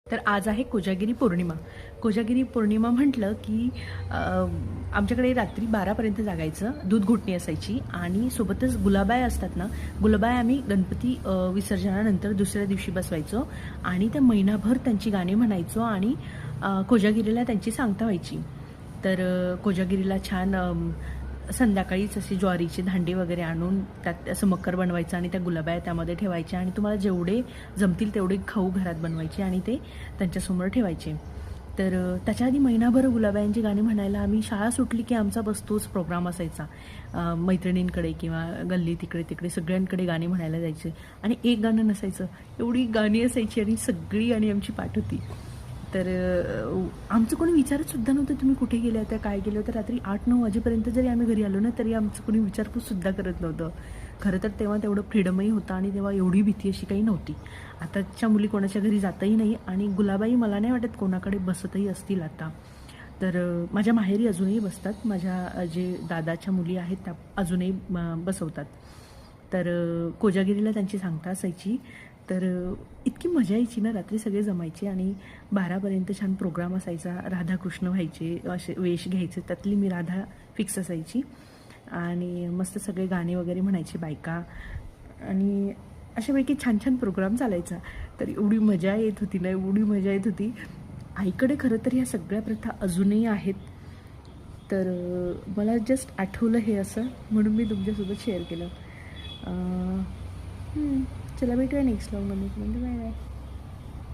तर आज आहे कोजागिरी पौर्णिमा. कोजागिरी पौर्णिमा म्हटलं की आमच्याकडे रात्री 12पर्यंत जागायचं, दूध घोटणी असायची आणि सोबतच गुलाबाय असतात ना, गुलाबाय आम्ही गणपती विसर्जनानंतर दुसऱ्या दिवशी बसवायचो आणि त्या महिनाभर त्यांची गाणी म्हणायचो आणि कोजागिरीला त्यांची सांगता व्हायची. तर कोजागिरीला छान संध्याकाळीच असे ज्वारीचे धांडे वगैरे आणून त्यात असं मकर बनवायचं आणि त्या गुलाबाया त्यामध्ये ठेवायच्या आणि तुम्हाला जेवढे जमतील तेवढे खाऊ घरात बनवायचे आणि ते त्यांच्यासमोर ठेवायचे. तर त्याच्या आधी महिनाभर गुलाबायांची गाणी म्हणायला आम्ही शाळा सुटली की आमचा बसतोच प्रोग्राम असायचा. मैत्रिणींकडे किंवा गल्ली तिकडे तिकडे सगळ्यांकडे गाणी म्हणायला जायचे आणि एक गाणं नसायचं, एवढी गाणी असायची आणि सगळी गाणी आमची पाठ होती. तर आमचं कोणी विचारत सुद्धा नव्हतं तुम्ही कुठे गेल्या होत्या, काय गेलं होतं. रात्री 8-9 वाजेपर्यंत जरी आम्ही घरी आलो ना तरी आमचं कोणी विचारपूससुद्धा करत नव्हतं. खरं तर तेव्हा तेवढं फ्रीडमही होतं आणि तेव्हा एवढी भीती अशी काही नव्हती. आताच्या मुली कोणाच्या घरी जातही नाही आणि गुलाबाई मला नाही वाटत कोणाकडे बसतही असतील आता. तर माझ्या माहेरी अजूनही बसतात, माझ्या जे दादाच्या मुली आहेत त्या अजूनही बसवतात. तर कोजागिरीला त्यांची सांगता असायची. तर इतकी मजा यायची ना, रात्री सगळे जमायचे आणि 12पर्यंत छान प्रोग्राम असायचा. राधाकृष्ण व्हायचे, असे वेश घ्यायचे, त्यातली मी राधा फिक्स असायची आणि मस्त सगळे गाणे वगैरे म्हणायचे बायका आणि अशापैकी छान छान प्रोग्राम चालायचा. तर एवढी मजा येत होती ना, एवढी मजा येत होती. आईकडे खरं तर ह्या सगळ्या प्रथा अजूनही आहेत. तर मला जस्ट आठवलं हे असं म्हणून मी तुमच्यासोबत शेअर केलं. चला भेटूया नेक्स्ट व्लॉगमध्ये. Bye bye.